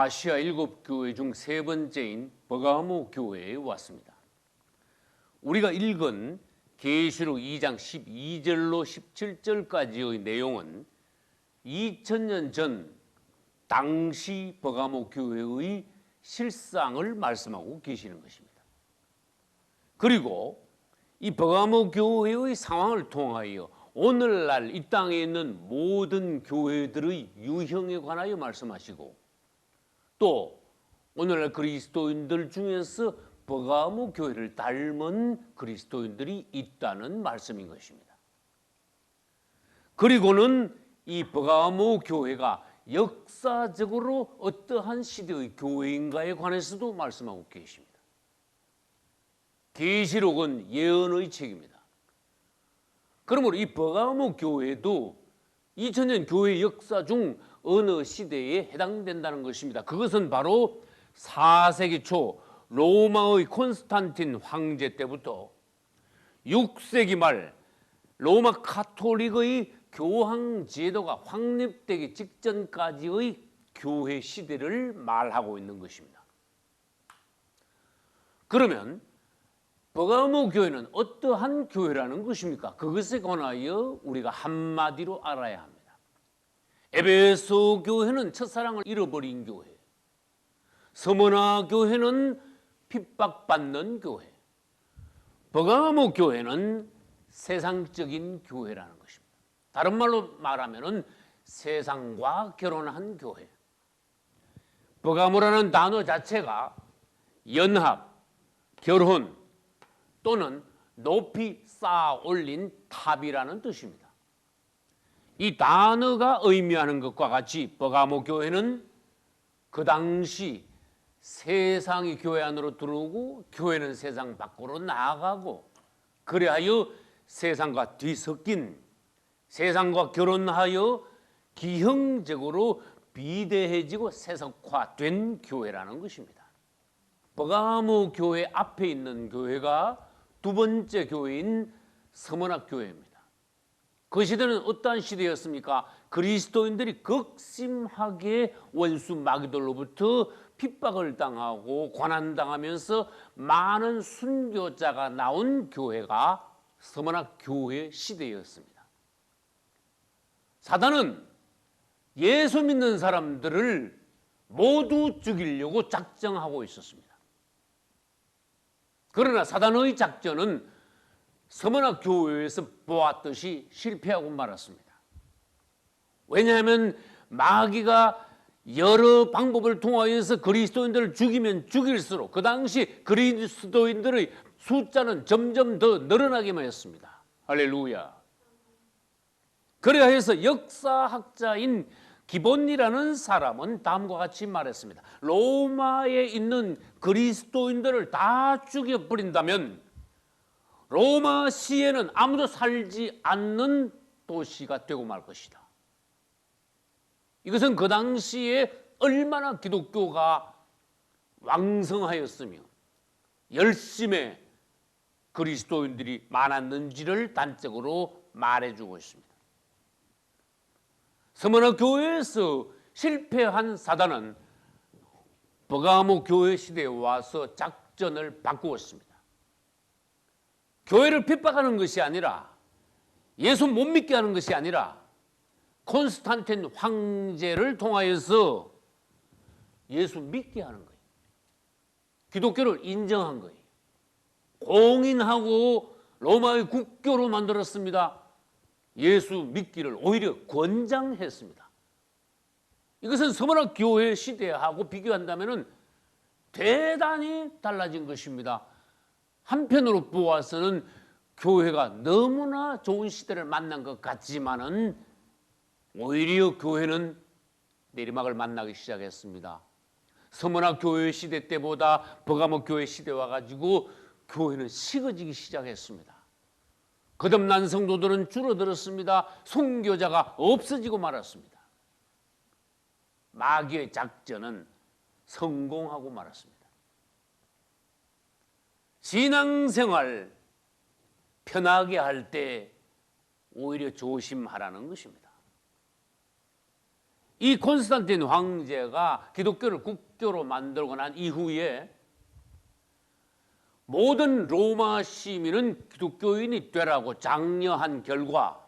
아시아 7교회 중 세 번째인 버가모 교회에 왔습니다. 우리가 읽은 계시록 2장 12절로 17절까지의 내용은 2000년 전 당시 버가모 교회의 실상을 말씀하고 계시는 것입니다. 그리고 이 버가모 교회의 상황을 통하여 오늘날 이 땅에 있는 모든 교회들의 유형에 관하여 말씀하시고, 또 오늘날 그리스도인들 중에서 버가모 교회를 닮은 그리스도인들이 있다는 말씀인 것입니다. 그리고는 이 버가모 교회가 역사적으로 어떠한 시대의 교회인가에 관해서도 말씀하고 계십니다. 계시록은 예언의 책입니다. 그러므로 이 버가모 교회도 2000년 교회 역사 중 어느 시대에 해당된다는 것입니다. 그것은 바로 4세기 초 로마의 콘스탄틴 황제 때부터 6세기 말 로마 카톨릭의 교황 제도가 확립되기 직전까지의 교회 시대를 말하고 있는 것입니다. 그러면 버가모 교회는 어떠한 교회라는 것입니까? 그것에 관하여 우리가 한마디로 알아야 합니다. 에베소 교회는 첫사랑을 잃어버린 교회, 스무나 교회는 핍박받는 교회, 버가모 교회는 세상적인 교회라는 것입니다. 다른 말로 말하면 세상과 결혼한 교회. 버가모라는 단어 자체가 연합, 결혼 또는 높이 쌓아 올린 탑이라는 뜻입니다. 이 단어가 의미하는 것과 같이 버가모 교회는 그 당시 세상이 교회 안으로 들어오고 교회는 세상 밖으로 나아가고, 그래하여 세상과 뒤섞인, 세상과 결혼하여 기형적으로 비대해지고 세속화된 교회라는 것입니다. 버가모 교회 앞에 있는 교회가 두 번째 교회인 서머나 교회입니다. 그 시대는 어떠한 시대였습니까? 그리스도인들이 극심하게 원수 마귀들로부터 핍박을 당하고 고난당하면서 많은 순교자가 나온 교회가 서머나 교회 시대였습니다. 사단은 예수 믿는 사람들을 모두 죽이려고 작정하고 있었습니다. 그러나 사단의 작전은 서머나 교회에서 보았듯이 실패하고 말았습니다. 왜냐하면 마귀가 여러 방법을 통하여서 그리스도인들을 죽이면 죽일수록 그 당시 그리스도인들의 숫자는 점점 더 늘어나기만 했습니다. 할렐루야. 그래야 해서 역사학자인 기본이라는 사람은 다음과 같이 말했습니다. 로마에 있는 그리스도인들을 다 죽여버린다면 로마 시에는 아무도 살지 않는 도시가 되고 말 것이다. 이것은 그 당시에 얼마나 기독교가 왕성하였으며 열심의 그리스도인들이 많았는지를 단적으로 말해주고 있습니다. 서머나 교회에서 실패한 사단은 버가모 교회 시대에 와서 작전을 바꾸었습니다. 교회를 핍박하는 것이 아니라, 예수 못 믿게 하는 것이 아니라 콘스탄틴 황제를 통하여서 예수 믿게 하는 거예요. 기독교를 인정한 거예요. 공인하고 로마의 국교로 만들었습니다. 예수 믿기를 오히려 권장했습니다. 이것은 서머나 교회 시대하고 비교한다면 대단히 달라진 것입니다. 한편으로 보아서는 교회가 너무나 좋은 시대를 만난 것 같지만은 오히려 교회는 내리막을 만나기 시작했습니다. 서머나 교회 시대 때보다 버가모 교회 시대 와가지고 교회는 식어지기 시작했습니다. 거듭난 성도들은 줄어들었습니다. 순교자가 없어지고 말았습니다. 마귀의 작전은 성공하고 말았습니다. 신앙생활 편하게 할 때 오히려 조심하라는 것입니다. 이 콘스탄틴 황제가 기독교를 국교로 만들고 난 이후에 모든 로마 시민은 기독교인이 되라고 장려한 결과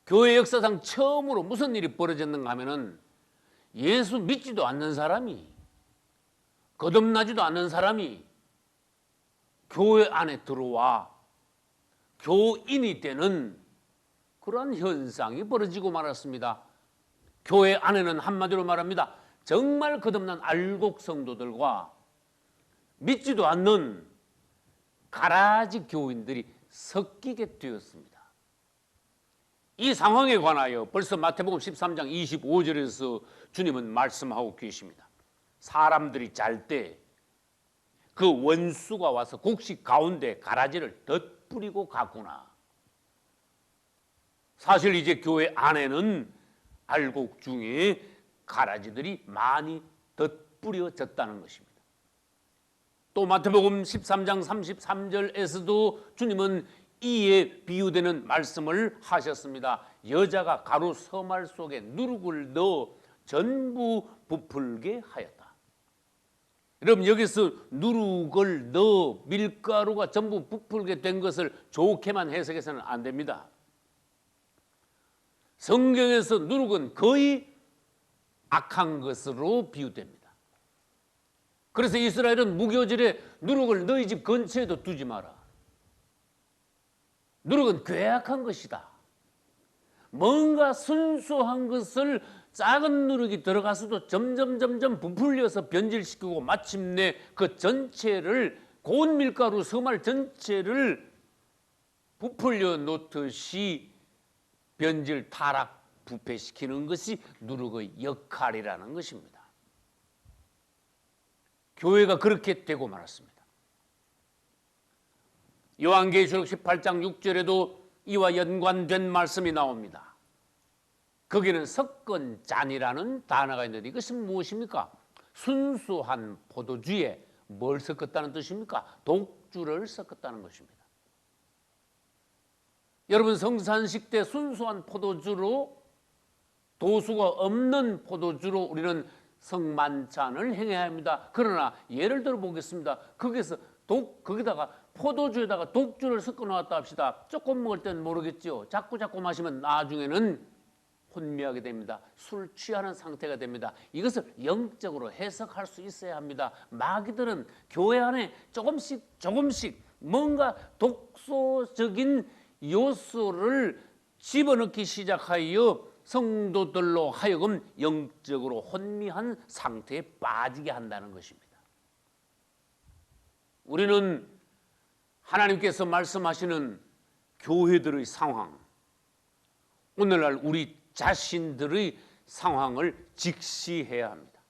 교회 역사상 처음으로 무슨 일이 벌어졌는가 하면은 예수 믿지도 않는 사람이, 거듭나지도 않는 사람이 교회 안에 들어와 교인이 되는 그러한 현상이 벌어지고 말았습니다. 교회 안에는 한마디로 말합니다. 정말 거듭난 알곡 성도들과 믿지도 않는 가라지 교인들이 섞이게 되었습니다. 이 상황에 관하여 벌써 마태복음 13장 25절에서 주님은 말씀하고 계십니다. 사람들이 잘 때 그 원수가 와서 곡식 가운데 가라지를 덧뿌리고 갔구나. 사실 이제 교회 안에는 알곡 중에 가라지들이 많이 덧뿌려졌다는 것입니다. 또 마태복음 13장 33절에서도 주님은 이에 비유되는 말씀을 하셨습니다. 여자가 가루 서말 속에 누룩을 넣어 전부 부풀게 하였다. 여러분, 여기서 누룩을 넣어 밀가루가 전부 부풀게 된 것을 좋게만 해석해서는 안 됩니다. 성경에서 누룩은 거의 악한 것으로 비유됩니다. 그래서 이스라엘은 무교절에 누룩을 너희 집 근처에도 두지 마라. 누룩은 괴악한 것이다. 뭔가 순수한 것을 작은 누룩이 들어가서도 점점 부풀려서 변질시키고 마침내 그 전체를 고운 밀가루 서말 전체를 부풀려 놓듯이 변질, 타락, 부패시키는 것이 누룩의 역할이라는 것입니다. 교회가 그렇게 되고 말았습니다. 요한계시록 18장 6절에도 이와 연관된 말씀이 나옵니다. 거기는 섞은잔이라는 단어가 있는데 이것은 무엇입니까? 순수한 포도주에 뭘 섞었다는 뜻입니까? 독주를 섞었다는 것입니다. 여러분, 성산식 때 순수한 포도주로, 도수가 없는 포도주로 우리는 성만찬을 행해야 합니다. 그러나 예를 들어 보겠습니다. 거기다가 포도주에다가 독주를 섞어 놓았다 합시다. 조금 먹을 때는 모르겠죠. 자꾸 마시면 나중에는 혼미하게 됩니다. 술 취하는 상태가 됩니다. 이것을 영적으로 해석할 수 있어야 합니다. 마귀들은 교회 안에 조금씩 뭔가 독소적인 요소를 집어넣기 시작하여 성도들로 하여금 영적으로 혼미한 상태에 빠지게 한다는 것입니다. 우리는 하나님께서 말씀하시는 교회들의 상황, 오늘날 우리 자신들의 상황을 직시해야 합니다.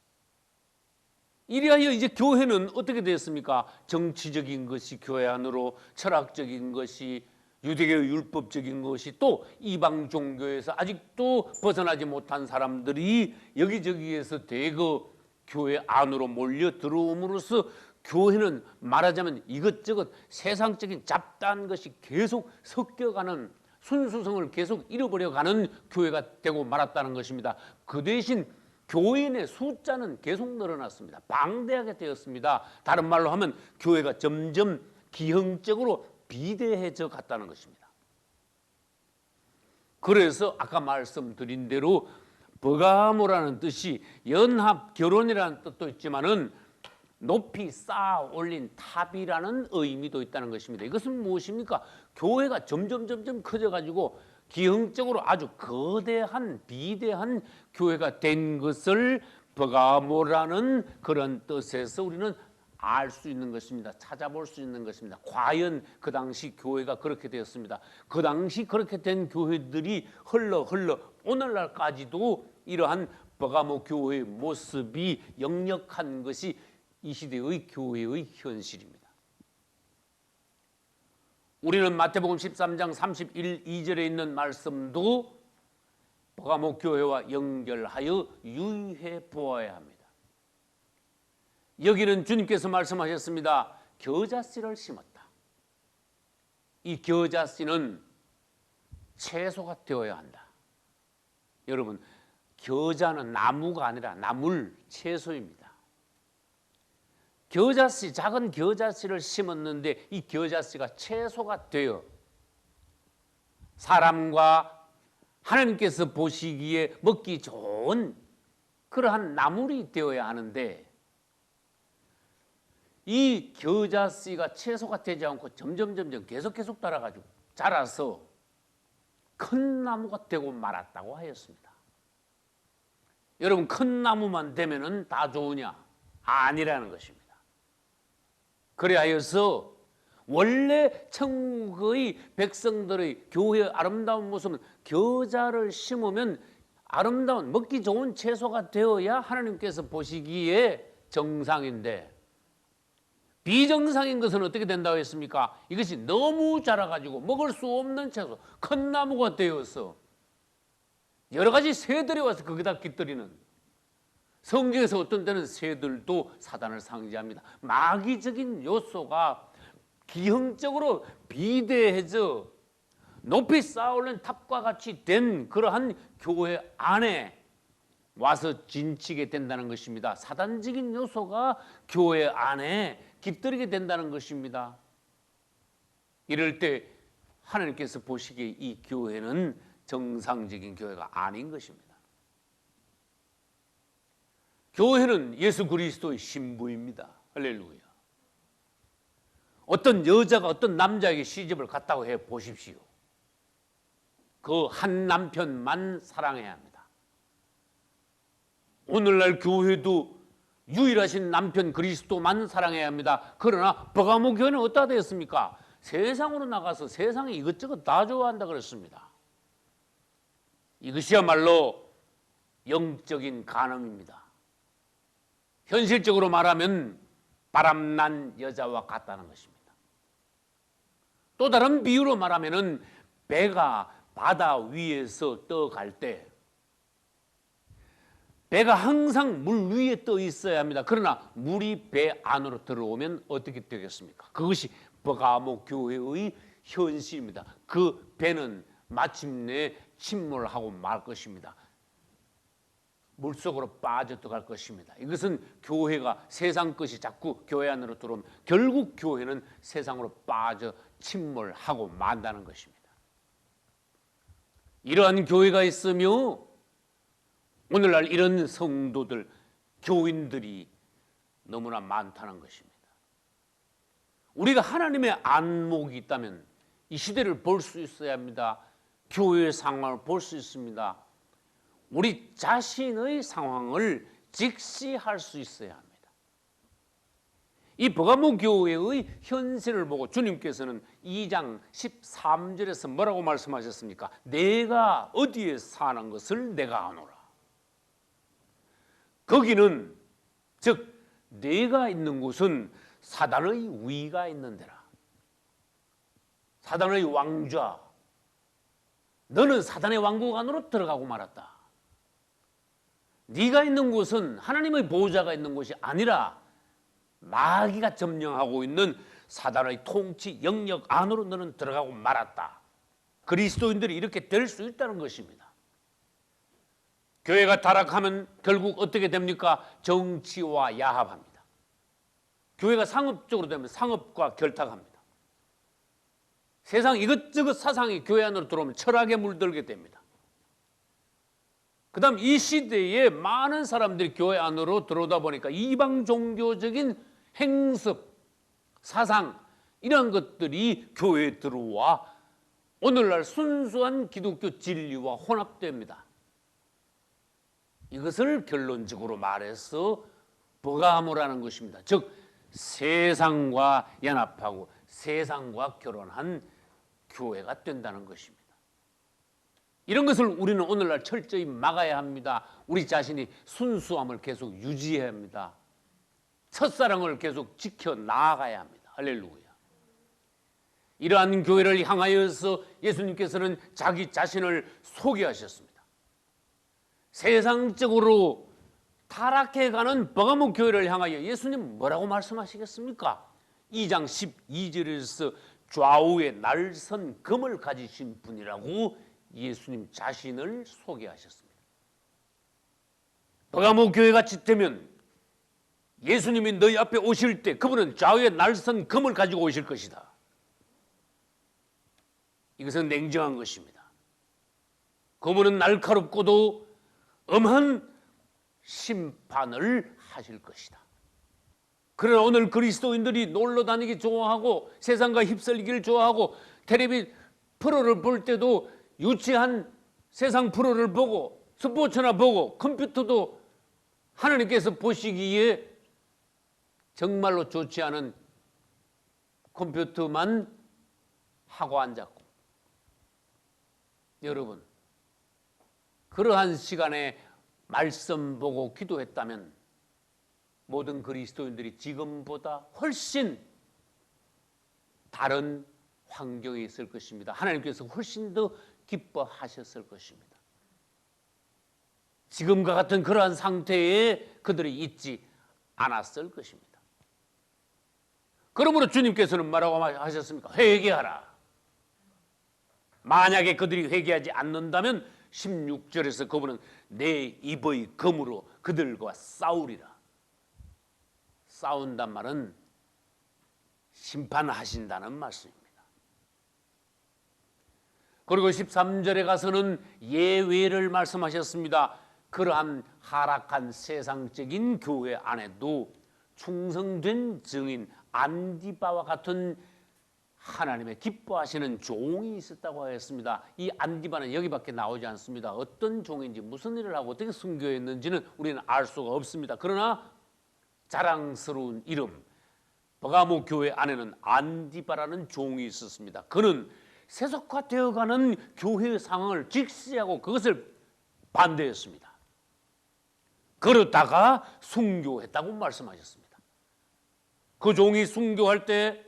이리하여 이제 교회는 어떻게 되었습니까? 정치적인 것이 교회 안으로, 철학적인 것이, 유대교의 율법적인 것이, 또 이방 종교에서 아직도 벗어나지 못한 사람들이 여기저기에서 대거 교회 안으로 몰려 들어옴으로써 교회는 말하자면 이것저것 세상적인 잡다한 것이 계속 섞여가는, 순수성을 계속 잃어버려가는 교회가 되고 말았다는 것입니다. 그 대신 교인의 숫자는 계속 늘어났습니다. 방대하게 되었습니다. 다른 말로 하면 교회가 점점 기형적으로 비대해져 갔다는 것입니다. 그래서 아까 말씀드린 대로 버가모라는 뜻이 연합 결혼이라는 뜻도 있지만은 높이 쌓아 올린 탑이라는 의미도 있다는 것입니다. 이것은 무엇입니까? 교회가 점점 커져가지고 기형적으로 아주 거대한 비대한 교회가 된 것을 버가모라는 그런 뜻에서 우리는 알 수 있는 것입니다. 찾아볼 수 있는 것입니다. 과연 그 당시 교회가 그렇게 되었습니다. 그 당시 그렇게 된 교회들이 흘러 오늘날까지도 이러한 버가모 교회의 모습이 역력한 것이 이 시대의 교회의 현실입니다. 우리는 마태복음 13장 31, 2절에 있는 말씀도 버가모 교회와 연결하여 유의해 보아야 합니다. 여기는 주님께서 말씀하셨습니다. 겨자씨를 심었다. 이 겨자씨는 채소가 되어야 한다. 여러분, 겨자는 나무가 아니라 나물, 채소입니다. 겨자씨, 작은 겨자씨를 심었는데 이 겨자씨가 채소가 되어 사람과 하나님께서 보시기에 먹기 좋은 그러한 나물이 되어야 하는데, 이 겨자씨가 채소가 되지 않고 점점 계속 자라가지고 자라서 큰 나무가 되고 말았다고 하였습니다. 여러분, 큰 나무만 되면은 다 좋으냐? 아니라는 것입니다. 그래하여서 원래 천국의 백성들의 교회의 아름다운 모습은 겨자를 심으면 아름다운 먹기 좋은 채소가 되어야 하나님께서 보시기에 정상인데, 비정상인 것은 어떻게 된다고 했습니까? 이것이 너무 자라가지고 먹을 수 없는 채소, 큰 나무가 되어서 여러 가지 새들이 와서 거기다 깃들이는, 성경에서 어떤 때는 새들도 사단을 상징합니다. 마귀적인 요소가 기형적으로 비대해져 높이 쌓아올린 탑과 같이 된 그러한 교회 안에 와서 진치게 된다는 것입니다. 사단적인 요소가 교회 안에 깃들이게 된다는 것입니다. 이럴 때 하나님께서 보시기에 이 교회는 정상적인 교회가 아닌 것입니다. 교회는 예수 그리스도의 신부입니다. 할렐루야. 어떤 여자가 어떤 남자에게 시집을 갔다고 해 보십시오. 그 한 남편만 사랑해야 합니다. 오늘날 교회도 유일하신 남편 그리스도만 사랑해야 합니다. 그러나 버가모 교회는 어디다 되었습니까? 세상으로 나가서 세상에 이것저것 다 좋아한다 그랬습니다. 이것이야말로 영적인 간음입니다. 현실적으로 말하면 바람난 여자와 같다는 것입니다. 또 다른 비유로 말하면 배가 바다 위에서 떠갈 때 배가 항상 물 위에 떠 있어야 합니다. 그러나 물이 배 안으로 들어오면 어떻게 되겠습니까? 그것이 버가모 교회의 현실입니다. 그 배는 마침내 침몰하고 말 것입니다. 물속으로 빠져 들어갈 것입니다. 이것은 교회가 세상 것이 자꾸 교회 안으로 들어오면 결국 교회는 세상으로 빠져 침몰하고 만다는 것입니다. 이러한 교회가 있으며 오늘날 이런 성도들, 교인들이 너무나 많다는 것입니다. 우리가 하나님의 안목이 있다면 이 시대를 볼 수 있어야 합니다. 교회의 상황을 볼 수 있습니다. 우리 자신의 상황을 직시할 수 있어야 합니다. 이 버가모 교회의 현실을 보고 주님께서는 2장 13절에서 뭐라고 말씀하셨습니까? 내가 어디에 사는 것을 내가 아노라. 거기는 즉 내가 있는 곳은 사단의 위가 있는 데라. 사단의 왕좌. 너는 사단의 왕국 안으로 들어가고 말았다. 네가 있는 곳은 하나님의 보호자가 있는 곳이 아니라 마귀가 점령하고 있는 사단의 통치 영역 안으로 너는 들어가고 말았다. 그리스도인들이 이렇게 될 수 있다는 것입니다. 교회가 타락하면 결국 어떻게 됩니까? 정치와 야합합니다. 교회가 상업적으로 되면 상업과 결탁합니다. 세상 이것저것 사상이 교회 안으로 들어오면 철학에 물들게 됩니다. 그 다음 이 시대에 많은 사람들이 교회 안으로 들어오다 보니까 이방 종교적인 행습, 사상 이런 것들이 교회에 들어와 오늘날 순수한 기독교 진리와 혼합됩니다. 이것을 결론적으로 말해서 버가모라는 것입니다. 즉 세상과 연합하고 세상과 결혼한 교회가 된다는 것입니다. 이런 것을 우리는 오늘날 철저히 막아야 합니다. 우리 자신이 순수함을 계속 유지해야 합니다. 첫사랑을 계속 지켜나가야 합니다. 할렐루야. 이러한 교회를 향하여서 예수님께서는 자기 자신을 소개하셨습니다. 세상적으로 타락해가는 버가모 교회를 향하여 예수님 뭐라고 말씀하시겠습니까? 2장 12절에서 좌우에 날선 금을 가지신 분이라고 예수님 자신을 소개하셨습니다. 버가모 교회 같이 되면 예수님이 너희 앞에 오실 때 그분은 좌우에 날선 금을 가지고 오실 것이다. 이것은 냉정한 것입니다. 그분은 날카롭고도 엄한 심판을 하실 것이다. 그러나 오늘 그리스도인들이 놀러 다니기 좋아하고 세상과 휩쓸리기를 좋아하고 텔레비 프로를 볼 때도 유치한 세상 프로를 보고 스포츠나 보고 컴퓨터도 하나님께서 보시기에 정말로 좋지 않은 컴퓨터만 하고 앉았고, 여러분 그러한 시간에 말씀 보고 기도했다면 모든 그리스도인들이 지금보다 훨씬 다른 환경에 있을 것입니다. 하나님께서 훨씬 더 기뻐하셨을 것입니다. 지금과 같은 그러한 상태에 그들이 있지 않았을 것입니다. 그러므로 주님께서는 뭐라고 하셨습니까? 회개하라. 만약에 그들이 회개하지 않는다면 16절에서 그분은 내 입의 검으로 그들과 싸우리라. 싸운단 말은 심판하신다는 말씀입니다. 그리고 13절에 가서는 예외를 말씀하셨습니다. 그러한 하락한 세상적인 교회 안에도 충성된 증인 안디바와 같은 하나님의 기뻐하시는 종이 있었다고 하였습니다. 이 안디바는 여기밖에 나오지 않습니다. 어떤 종인지 무슨 일을 하고 어떻게 순교했는지는 우리는 알 수가 없습니다. 그러나 자랑스러운 이름, 버가모 교회 안에는 안디바라는 종이 있었습니다. 그는 세속화되어가는 교회의 상황을 직시하고 그것을 반대했습니다. 그러다가 순교했다고 말씀하셨습니다. 그 종이 순교할 때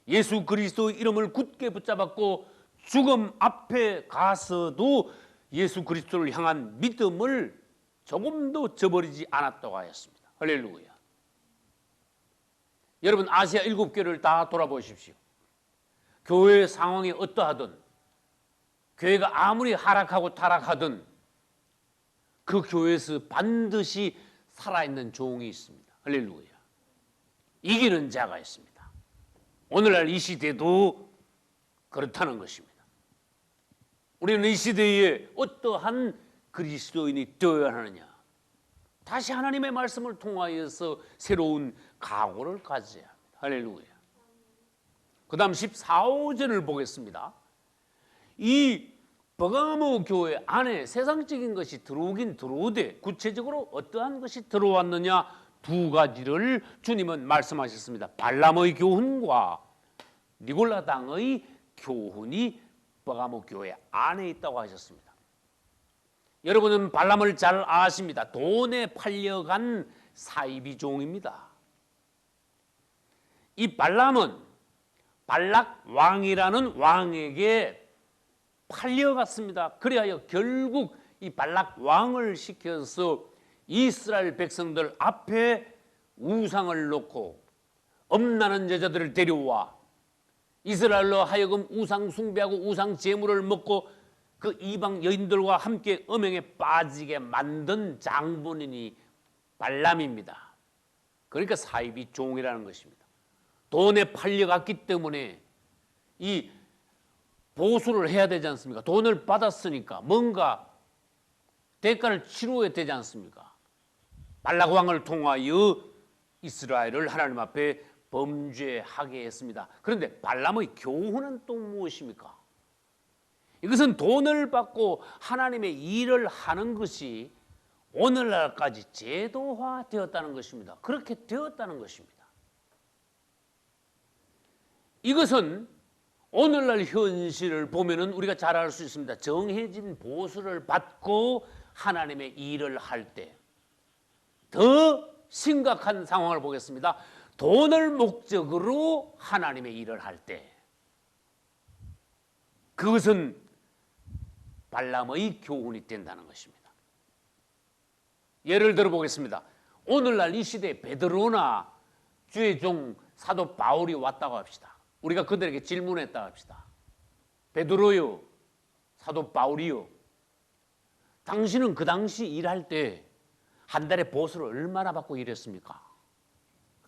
예수 그리스도의 이름을 굳게 붙잡았고 죽음 앞에 가서도 예수 그리스도를 향한 믿음을 조금도 저버리지 않았다고 하였습니다. 할렐루야. 여러분 아시아 7교회를 다 돌아보십시오. 교회의 상황이 어떠하든 교회가 아무리 하락하고 타락하든 그 교회에서 반드시 살아있는 종이 있습니다. 할렐루야. 이기는 자가 있습니다. 오늘날 이 시대도 그렇다는 것입니다. 우리는 이 시대에 어떠한 그리스도인이 되어야 하느냐? 다시 하나님의 말씀을 통하여서 새로운 각오를 가져야 합니다. 할렐루야. 그 다음 14절을 보겠습니다. 이 버가모 교회 안에 세상적인 것이 들어오긴 들어오되 구체적으로 어떠한 것이 들어왔느냐, 두 가지를 주님은 말씀하셨습니다. 발람의 교훈과 니골라당의 교훈이 버가모 교회 안에 있다고 하셨습니다. 여러분은 발람을 잘 아십니다. 돈에 팔려간 사이비 종입니다. 이 발람은 발락 왕이라는 왕에게 팔려갔습니다. 그래야 결국 이 발락 왕을 시켜서 이스라엘 백성들 앞에 우상을 놓고 엄나는 여자들을 데려와 이스라엘로 하여금 우상 숭배하고 우상 제물을 먹고 그 이방 여인들과 함께 음행에 빠지게 만든 장본인이 발람입니다. 그러니까 사이비 종이라는 것입니다. 돈에 팔려갔기 때문에 이 보수를 해야 되지 않습니까? 돈을 받았으니까 뭔가 대가를 치러야 되지 않습니까? 발락 왕을 통하여 이스라엘을 하나님 앞에 범죄하게 했습니다. 그런데 발람의 교훈은 또 무엇입니까? 이것은 돈을 받고 하나님의 일을 하는 것이 오늘날까지 제도화되었다는 것입니다. 그렇게 되었다는 것입니다. 이것은 오늘날 현실을 보면은 우리가 잘 알 수 있습니다. 정해진 보수를 받고 하나님의 일을 할 때 더 심각한 상황을 보겠습니다. 돈을 목적으로 하나님의 일을 할 때 그것은 발람의 교훈이 된다는 것입니다. 예를 들어 보겠습니다. 오늘날 이 시대에 베드로나 주의 종 사도 바울이 왔다고 합시다. 우리가 그들에게 질문했다고 합시다. 베드로요, 사도 바울이요, 당신은 그 당시 일할 때 한 달에 보수를 얼마나 받고 일했습니까?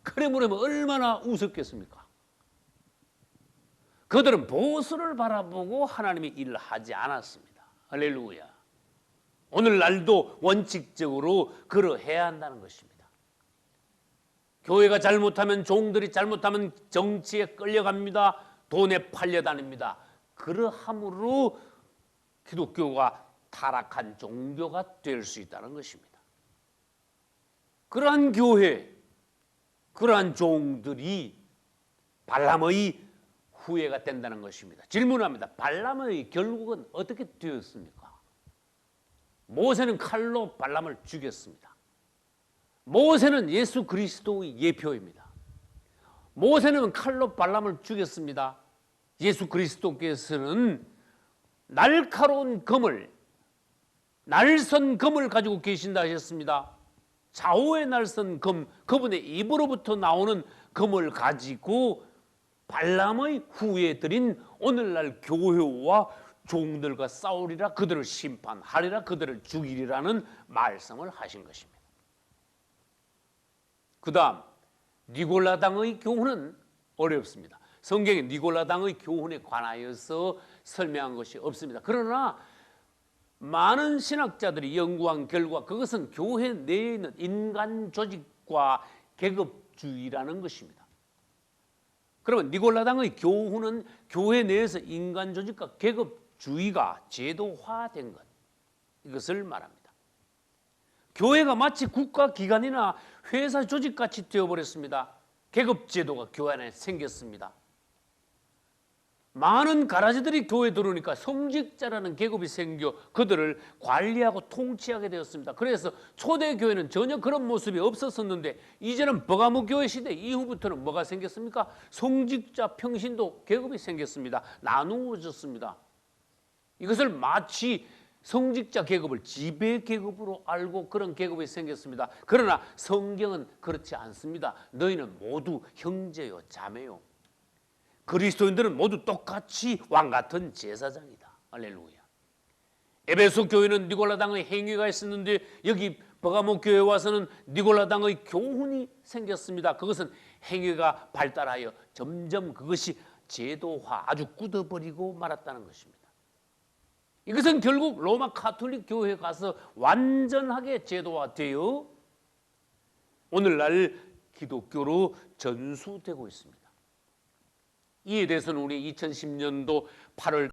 그래 물으면 얼마나 우습겠습니까? 그들은 보수를 바라보고 하나님의 일을 하지 않았습니다. 할렐루야. 오늘날도 원칙적으로 그러해야 한다는 것입니다. 교회가 잘못하면, 종들이 잘못하면 정치에 끌려갑니다. 돈에 팔려다닙니다. 그러함으로 기독교가 타락한 종교가 될 수 있다는 것입니다. 그러한 교회, 그러한 종들이 발람의 후예가 된다는 것입니다. 질문합니다. 발람의 결국은 어떻게 되었습니까? 모세는 칼로 발람을 죽였습니다. 모세는 예수 그리스도의 예표입니다. 모세는 칼로 발람을 죽였습니다. 예수 그리스도께서는 날카로운 검을, 날선 검을 가지고 계신다 하셨습니다. 좌우의 날선 검, 그분의 입으로부터 나오는 검을 가지고 발람의 후예들인 오늘날 교회와 종들과 싸우리라, 그들을 심판하리라, 그들을 죽이리라는 말씀을 하신 것입니다. 그 다음 니골라당의 교훈은 어렵습니다. 성경에 니골라당의 교훈에 관하여서 설명한 것이 없습니다. 그러나 많은 신학자들이 연구한 결과 그것은 교회 내에 있는 인간 조직과 계급주의라는 것입니다. 그러면 니골라당의 교훈은 교회 내에서 인간 조직과 계급주의가 제도화된 것, 이것을 말합니다. 교회가 마치 국가기관이나 회사 조직같이 되어버렸습니다. 계급제도가 교회 안에 생겼습니다. 많은 가라지들이 교회에 들어오니까 성직자라는 계급이 생겨 그들을 관리하고 통치하게 되었습니다. 그래서 초대교회는 전혀 그런 모습이 없었었는데 이제는 버가모 교회 시대 이후부터는 뭐가 생겼습니까? 성직자 평신도 계급이 생겼습니다. 나누어졌습니다. 이것을 마치 성직자 계급을 지배 계급으로 알고 그런 계급이 생겼습니다. 그러나 성경은 그렇지 않습니다. 너희는 모두 형제요 자매요. 그리스도인들은 모두 똑같이 왕같은 제사장이다. 할렐루야. 에베소 교회는 니골라당의 행위가 있었는데 여기 버가모 교회에 와서는 니골라당의 교훈이 생겼습니다. 그것은 행위가 발달하여 점점 그것이 제도화, 아주 굳어버리고 말았다는 것입니다. 이것은 결국 로마 가톨릭 교회에 가서 완전하게 제도화되어 오늘날 기독교로 전수되고 있습니다. 이에 대해서는 우리 2010년도 8월